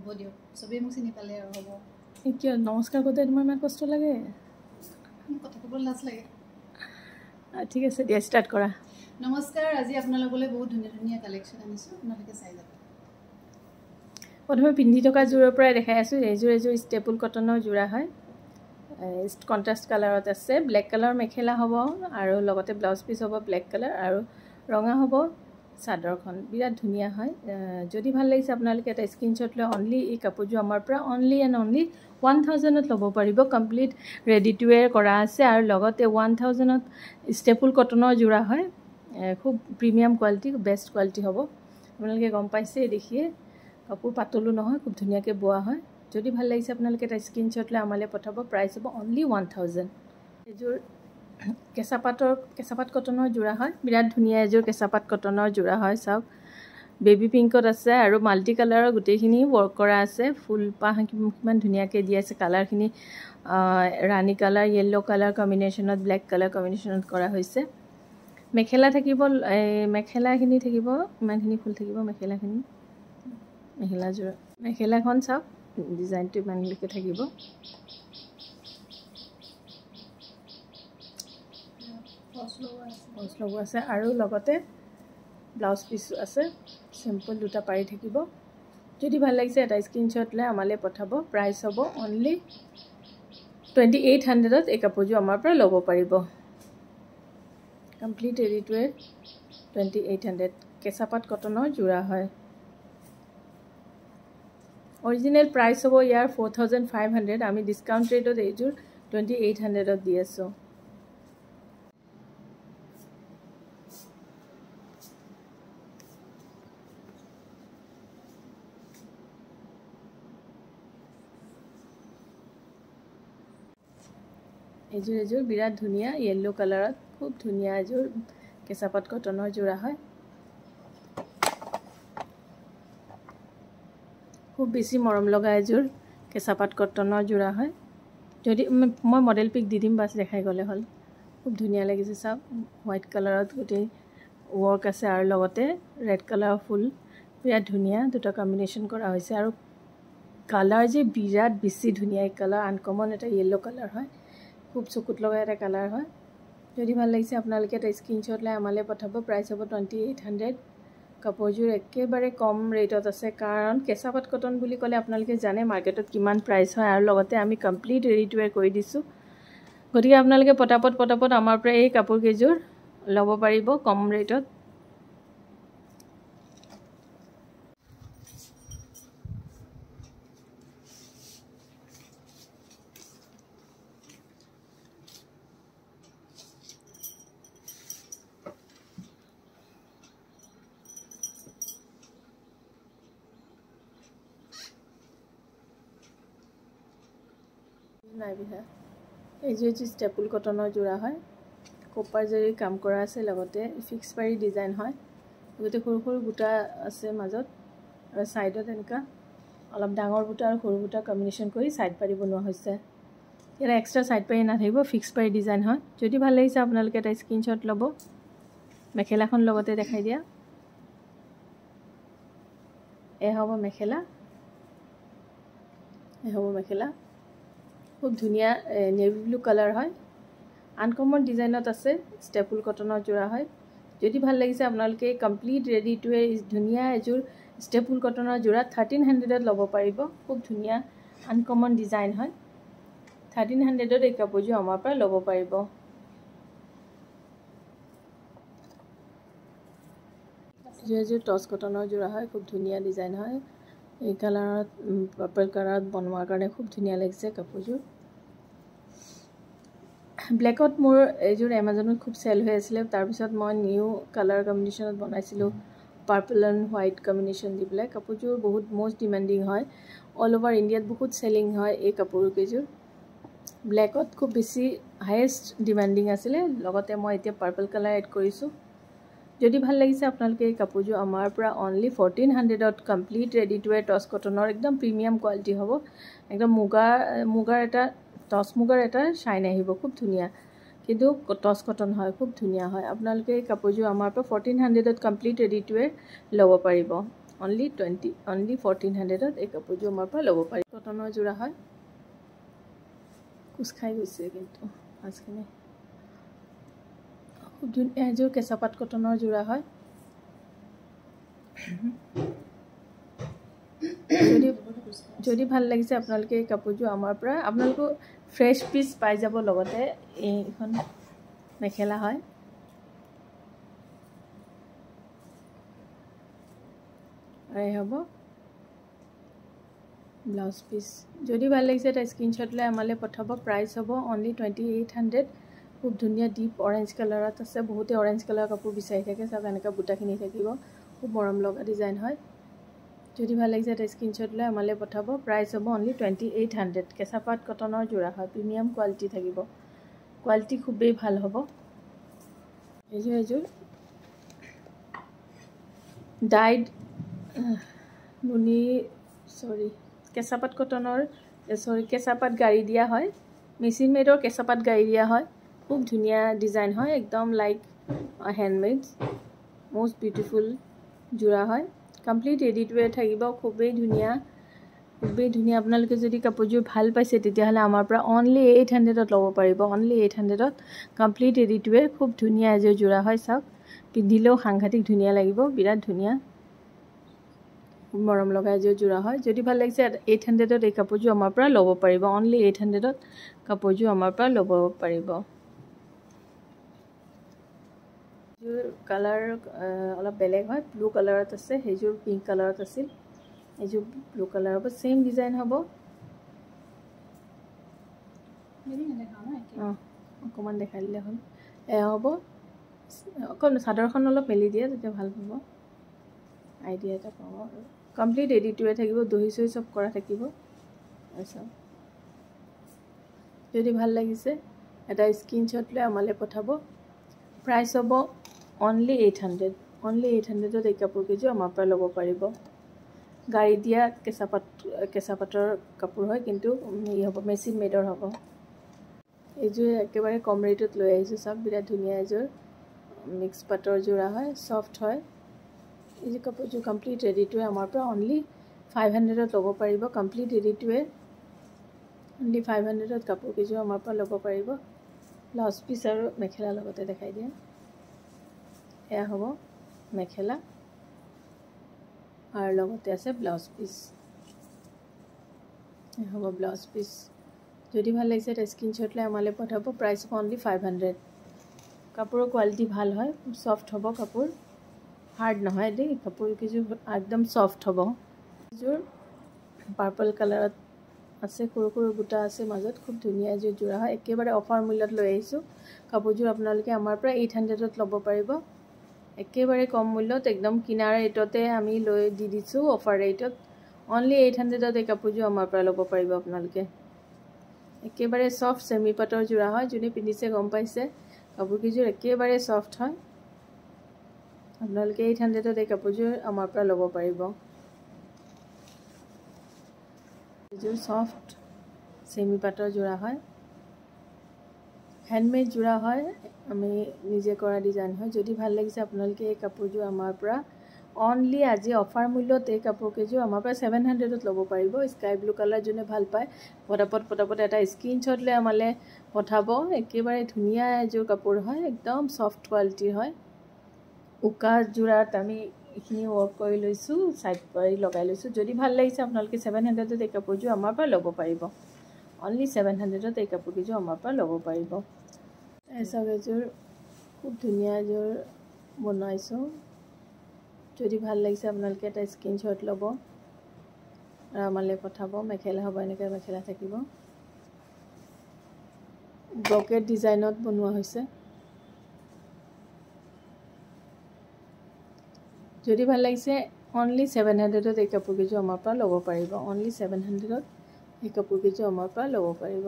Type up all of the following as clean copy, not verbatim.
হ'ব দিয়ক সবেই মোক চিনি পালে আৰু হ'ব কিয় নমস্কাৰ কৰোঁতে তোমাৰ ইমান কষ্ট লাগে কথা ক'বলৈ লাজ লাগে ঠিক আছে দিয়া ষ্টাৰ্ট কৰা নমস্কাৰ আজি আপোনালোকলৈ বহুত ধুনীয়া ধুনীয়া কালেকশ্যন আনিছোঁ আপোনালোকে চাই যাব প্ৰথমে পিন্ধি থকা যোৰৰ পৰাই দেখাই আছোঁ এইযোৰ ষ্টেপুল কটনৰ যোৰা হয় কণ্ট্ৰাষ্ট কালাৰত আছে ব্লেক কালাৰ মেখেলা হ'ব আৰু লগতে ব্লাউজ পিচ হ'ব ব্লেক কালাৰ আৰু ৰঙা হ'ব চাদৰখন বিৰাট ধুনীয়া হয় যদি ভাল লাগিছে আপোনালোকে এটা স্ক্ৰীনশ্বট লৈ অনলি এই কাপোৰযোৰ আমাৰ পৰা অনলি এণ্ড অনলি 1000ত ল'ব পাৰিব কমপ্লিট ৰেডি টু ৱেৰ কৰা আছে আৰু লগতে 1000ত ষ্টেপুল কটনৰ যোৰা হয় খুব প্ৰিমিয়াম কোৱালিটি বেষ্ট কোৱালিটি হ'ব আপোনালোকে গম পাইছে দেখিয়ে কাপোৰ পাতলো নহয় খুব ধুনীয়াকৈ বোৱা হয় যদি ভাল লাগিছে আপোনালোকে এটা স্ক্ৰীনশ্বট লৈ আমালৈ পঠাব প্ৰাইচ হ'ব অনলি 1000 এইযোৰ কেঁচাপাত কটনৰ যোৰা হয় বিৰাট ধুনীয়া এযোৰ কেঁচাপাত কটনৰ যোৰা হয় চাওক বেবী পিংকত আছে আৰু মাল্টি কালাৰৰ গোটেইখিনি ৱৰ্ক কৰা আছে ফুল পাহ কিমান ধুনীয়াকৈ দি আছে কালাৰখিনি ৰাণী কালাৰ য়েল্ল' কালাৰ কম্বিনেশ্যনত ব্লেক কালাৰ কম্বিনেশ্যনত কৰা হৈছে মেখেলা থাকিব মেখেলাখিনি থাকিব ইমানখিনি ফুল থাকিব মেখেলাখন চাওক ডিজাইনটো ইমানলৈকে থাকিব ফলছ লগোৱা আছে আৰু লগতে ব্লাউজ পিচ আছে চিম্পল দুটা পাৰি থাকিব যদি ভাল লাগিছে এটা স্ক্ৰীনশ্বট লৈ আমালৈ পঠাব প্ৰাইচ হ'ব অনলি 2800ত এই কাপোৰযোৰ আমাৰ পৰা ল'ব পাৰিব কমপ্লিট ৰেডি টু ৱেৰ 2800 কেঁচাপাত কটনৰ যোৰা হয় অৰিজিনেল প্ৰাইচ হ'ব ইয়াৰ 4500 আমি ডিছকাউণ্ট ৰেটত এইযোৰ 2800ত দি আছোঁ এইযোৰ বিৰাট ধুনীয়া য়েল্ল' কালাৰত খুব ধুনীয়া এযোৰ কেঁচাপাত কটনৰ যোৰা হয় খুব বেছি মৰম লগা এযোৰ কেঁচাপাত কটনৰ যোৰা হয় যদি মই মডেল পিক দি দিম বাছ দেখাই গ'লে হ'ল খুব ধুনীয়া লাগিছে চাওক হোৱাইট কালাৰত গোটেই ৱৰ্ক আছে আৰু লগতে ৰেড কালাৰৰ ফুল বিৰাট ধুনীয়া দুটা কম্বিনেশ্যন কৰা হৈছে আৰু কালাৰ যে বিৰাট বেছি ধুনীয়া এই কালাৰ আনকমন এটা য়েল্ল' কালাৰ হয় খুব চকুত লগা এটা কালাৰ হয় যদি ভাল লাগিছে আপোনালোকে এটা স্ক্ৰীনশ্বট লৈ আমালৈ পঠাব প্ৰাইচ হ'ব 2800 কাপোৰযোৰ একেবাৰে কম ৰেটত আছে কাৰণ কেঁচাপাত কটন বুলি ক'লে আপোনালোকে জানে মাৰ্কেটত কিমান প্ৰাইচ হয় আৰু লগতে আমি কমপ্লিট ৰেডি টু ৱেৰ কৰি দিছোঁ গতিকে আপোনালোকে পটাপট আমাৰ পৰা এই কাপোৰকেইযোৰ ল'ব পাৰিব কম ৰেটত এইযোৰ ষ্টেপুল কটনৰ যোৰা হয় কপাৰ জৰি কাম কৰা আছে লগতে ফিক্স পাৰি ডিজাইন হয় গোটেই সৰু সৰু বুটা আছে মাজত আৰু ছাইডত এনেকুৱা অলপ ডাঙৰ বুটা আৰু সৰু বুটা কম্বিনেশ্যন কৰি ছাইড পাৰি বনোৱা হৈছে ইয়াত এক্সট্ৰা ছাইড পাৰি নাথাকিব ফিক্স পাৰি ডিজাইন হয় যদি ভাল লাগিছে আপোনালোকে এটা স্ক্ৰীনশ্বট ল'ব মেখেলাখন লগতে দেখাই দিয়া হ'ব মেখেলা খুব ধুনীয়া নেভি ব্লু কালাৰ হয় আনকমন ডিজাইনত আছে ষ্টেপুল কটনৰ যোৰা হয় যদি ভাল লাগিছে আপোনালোকে কমপ্লিট ৰেডি টু ৱেৰ ধুনীয়া এযোৰ ষ্টেপুল কটনৰ যোৰা 1300ত ল'ব পাৰিব খুব ধুনীয়া আনকমন ডিজাইন হয় 1300ত এই কাপোৰযোৰ আমাৰ পৰা ল'ব পাৰিব এইযোৰ টচ কটনৰ যোৰা হয় খুব ধুনীয়া ডিজাইন হয় এই কালাৰত পাৰ্পল কালাৰত বনোৱাৰ কাৰণে খুব ধুনীয়া লাগিছে কাপোৰযোৰ ব্লেকত মোৰ এইযোৰ এমাজনত খুব চেল হৈ আছিলে তাৰপিছত মই নিউ কালাৰ কম্বিনেশ্যনত বনাইছিলোঁ পাৰ্পল এণ্ড হোৱাইট কম্বিনেশ্যন দি পেলাই কাপোৰযোৰ বহুত মষ্ট ডিমাণ্ডিং হয় অল অভাৰ ইণ্ডিয়াত বহুত চেলিং হয় এই কাপোৰকেইযোৰ ব্লেকত খুব বেছি হায়েষ্ট ডিমাণ্ডিং আছিলে লগতে মই এতিয়া পাৰ্পল কালাৰ এড কৰিছোঁ যদি ভাল লাগিছে আপোনালোকে এই কাপোৰযোৰ আমাৰ পৰা অনলি 1400ত complete ready to wear touch কটনৰ একদম প্ৰিমিয়াম কোৱালিটি হ'ব একদম মুগাৰ এটা টচ মুগাৰ এটা শ্বাইন আহিব খুব ধুনীয়া কিন্তু টচ কটন হয় খুব ধুনীয়া হয় আপোনালোকে এই কাপোৰযোৰ আমাৰ পৰা 1400ত কমপ্লিট ৰেডি টু ৱেৰ ল'ব পাৰিব অনলি 1400 এই কাপোৰযোৰ আমাৰ পৰা ল'ব পাৰি। কটনৰ যোৰা হয়, কোচ খাই গৈছে কিন্তু মাছখিনি। খুব ধুনীয়া এযোৰ কেঁচা পাট কটনৰ যোৰা হয়। যদি ভাল লাগিছে আপোনালোকে এই কাপোৰযোৰ আমাৰ পৰা আপোনালোকক ফ্ৰেছ পিচ পাই যাব। লগতে এইখন মেখেলা হয়। আৰু হ'ব ব্লাউজ পিচ। যদি ভাল লাগিছে এটা স্ক্ৰীনশ্বট লৈ আমালৈ পঠাব। প্ৰাইচ হ'ব অনলি 2800। খুব ধুনীয়া ডিপ অৰেঞ্জ কালাৰত আছে। বহুতে অৰেঞ্জ কালাৰৰ কাপোৰ বিচাৰি থাকে। চাওক এনেকুৱা বুটাখিনি থাকিব, খুব মৰম লগা ডিজাইন হয়। যদি ভাল লাগিছে এটা স্ক্ৰীনশ্বট লৈ আমালৈ পঠাব। প্ৰাইচ হ'ব অনলি 2800। কেঁচা পাট কটনৰ যোৰা হয়, প্ৰিমিয়াম কোৱালিটি থাকিব, কোৱালিটি খুবেই ভাল হ'ব। এযোৰ ডাইড কেঁচা পাট কটনৰ কেঁচা পাট গাড়ি দিয়া হয়, মেচিন মেডৰ কেঁচা পাট গাড়ি দিয়া হয়। খুব ধুনীয়া ডিজাইন হয়, একদম লাইক হেণ্ডমেড, মষ্ট বিউটিফুল যোৰা হয়। কমপ্লিট ৰেডি টু ৱেৰ থাকিব, খুবেই ধুনীয়া, খুবেই ধুনীয়া। আপোনালোকে যদি কাপোৰযোৰ ভাল পাইছে তেতিয়াহ'লে আমাৰ পৰা অনলি 800 ল'ব পাৰিব। Only 800 complete ready to ৱেৰ। খুব ধুনীয়া এযোৰ যোৰা হয়। চাওক পিন্ধিলেও সাংঘাতিক ধুনীয়া লাগিব, বিৰাট ধুনীয়া, মৰম লগা এযোৰ যোৰা হয়। যদি ভাল লাগিছে 800 এই কাপোৰযোৰ আমাৰ পৰা ল'ব পাৰিব। অনলি 800 কাপোৰযোৰ আমাৰ পৰা ল'ব পাৰিব। এইযোৰ কালাৰ অলপ বেলেগ হয়, ব্লু কালাৰত আছে। সেইযোৰ পিংক কালাৰত আছিল, এইযোৰ ব্লু কালাৰ হ'ব। ছেইম ডিজাইন হ'ব। অকণমান দেখাই দিলে হ'ল। এয়া হ'ব। অকণ চাদৰখন অলপ মেলি দিয়ে, তেতিয়া ভাল হ'ব, আইডিয়া এটা পাব। আৰু কমপ্লিট ৰেডি টু ৱেৰ থাকিব, দহি চহি চব কৰা থাকিব। চাওক যদি ভাল লাগিছে এটা স্ক্ৰীনশ্বট লৈ আমালৈ পঠাব। প্ৰাইচ হ'ব অনলি 800। অনলি 800 এই কাপোৰ কেইযোৰ আমাৰ পৰা ল'ব পাৰিব। গাড়ী দিয়া কেঁচা পাটৰ কাপোৰ হয়, কিন্তু হ'ব মেচিন মেডৰ হ'ব। এইযোৰ একেবাৰে কম ৰেটত লৈ আহিছোঁ। চাওক বিৰাট ধুনীয়া এযোৰ মিক্স পাটৰ যোৰা হয়, ছফ্ট হয়। এই কাপোৰযোৰ কমপ্লিট ৰেডি টু ৱেৰ আমাৰ পৰা অনলি 500 ল'ব পাৰিব। কমপ্লিট ৰেডি টু ৱেৰ অনলি 500 কাপোৰ কেইযোৰ আমাৰ পৰা ল'ব পাৰিব। ব্লাউজ পিচ আৰু মেখেলা লগতে দেখাই দিয়ে। এয়া হ'ব মেখেলা আৰু লগতে আছে ব্লাউজ পিচ। এয়া হ'ব ব্লাউজ পিচ। যদি ভাল লাগিছে এটা স্ক্ৰীনশ্বট লৈ আমালৈ পঠাব। প্ৰাইচ হ'ব অনলি 500। কাপোৰৰ কোৱালিটি ভাল হয়, ছফ্ট হ'ব কাপোৰ, হাৰ্ড নহয় দেই। কাপোৰ কেইযোৰ একদম ছফ্ট হ'ব। এযোৰ পাৰ্পল কালাৰত আছে, সৰু সৰু বুটা আছে মাজত। খুব ধুনীয়া এযোৰ যোৰা হয়, একেবাৰে অফাৰ মূল্যত লৈ আহিছোঁ। কাপোৰযোৰ আপোনালোকে আমাৰ পৰা 800 ল'ব পাৰিব। একেবাৰে কম মূল্যত, একদম কিনাৰ ৰেটতে আমি দি দিছোঁ, অফাৰ ৰেটত। অনলি 800 এই কাপোৰযোৰ আমাৰ পৰা ল'ব পাৰিব আপোনালোকে। একেবাৰে ছফ্ট ছেমি পাটৰ যোৰা হয়, যোনে পিন্ধিছে গম পাইছে। কাপোৰ কেইযোৰ একেবাৰে ছফ্ট হয়। আপোনালোকে 800 এই কাপোৰযোৰ আমাৰ পৰা ল'ব পাৰিব। এইযোৰ ছফ্ট ছেমি পাটৰ যোৰা হয়, হেণ্ডমেড যোৰা হয়, আমি নিজে কৰা ডিজাইন হয়। যদি ভাল লাগিছে আপোনালোকে এই কাপোৰযোৰ আমাৰ পৰা অনলি আজি অফাৰ মূল্যত এই কাপোৰ কেইযোৰ আমাৰ পৰা 700 ল'ব পাৰিব। স্কাই ব্লু কালাৰ যোনে ভাল পায় পটাপট এটা স্ক্ৰীনশ্বট লৈ আমালৈ পঠাব। একেবাৰে ধুনীয়া এযোৰ কাপোৰ হয়, একদম ছফ্ট কোৱালিটিৰ হয়। উকা যোৰাত আমি এইখিনি ৱৰ্ক কৰি লৈছোঁ, ছাইড কৰি লগাই লৈছোঁ। যদি ভাল লাগিছে আপোনালোকে 700 এই কাপোৰযোৰ আমাৰ পৰা ল'ব পাৰিব। অনলি 700 এই কাপোৰ কেইযোৰ আমাৰ পৰা ল'ব পাৰিব। চাওক এযোৰ খুব ধুনীয়া এযোৰ বনাইছোঁ। যদি ভাল লাগিছে আপোনালোকে এটা স্ক্ৰীনশ্বট ল'ব আৰু আমালৈ পঠাব। মেখেলা হ'ব, এনেকৈ মেখেলা থাকিব, ব্ৰকেট ডিজাইনত বনোৱা হৈছে। যদি ভাল লাগিছে অনলি 700 এই কাপোৰ কেইযোৰ আমাৰ পৰা ল'ব পাৰিব। অনলি 700 এই কাপোৰ কেইযোৰ আমাৰ পৰা ল'ব পাৰিব।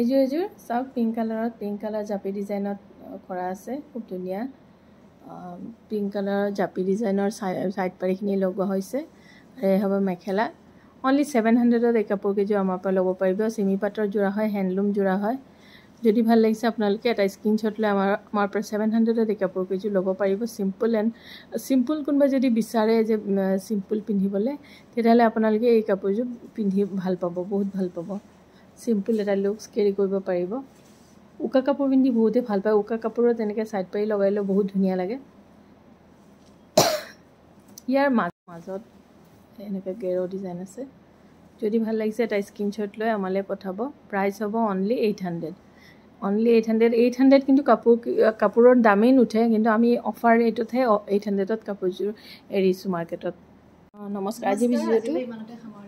এইযোৰ চাওক পিংক কালাৰত, পিংক কালাৰ জাপি ডিজাইনত কৰা আছে। খুব ধুনীয়া পিংক কালাৰৰ জাপি ডিজাইনৰ ছাইড পাৰিখিনি লগোৱা হৈছে। আৰু এই হ'ব মেখেলা। অনলি 700ত এই কাপোৰকেইযোৰ আমাৰ পৰা ল'ব পাৰিব চেমি পাটৰ যোৰা হয় হেণ্ডলুম যোৰা হয় যদি ভাল লাগিছে আপোনালোকে এটা স্ক্ৰীনশ্বট লৈ আমাৰ পৰা 700ত এই কাপোৰকেইযোৰ ল'ব পাৰিব চিম্পল কোনোবা যদি বিচাৰে যে চিম্পল পিন্ধিবলৈ তেতিয়াহ'লে আপোনালোকে এই কাপোৰযোৰ পিন্ধি ভাল পাব বহুত ভাল পাব চিম্পল এটা লুকছ কেৰি কৰিব পাৰিব উকা কাপোৰ পিন্ধি বহুতে ভাল পায় উকা কাপোৰত তেনেকৈ ছাইড পাৰি লগাইলেও বহুত ধুনীয়া লাগে ইয়াৰ মাজত এনেকৈ গেৰো ডিজাইন আছে যদি ভাল লাগিছে এটা স্ক্ৰীনশ্বট লৈ আমালৈ পঠাব প্ৰাইচ হ'ব অনলি 800 কিন্তু কাপোৰৰ দামেই নুঠে কিন্তু আমি অফাৰ ৰেটতহে 800ত কাপোৰযোৰ এৰিছোঁ মাৰ্কেটত নমস্কাৰ আজি ভিডিঅ'টো ইমানতে সামৰণি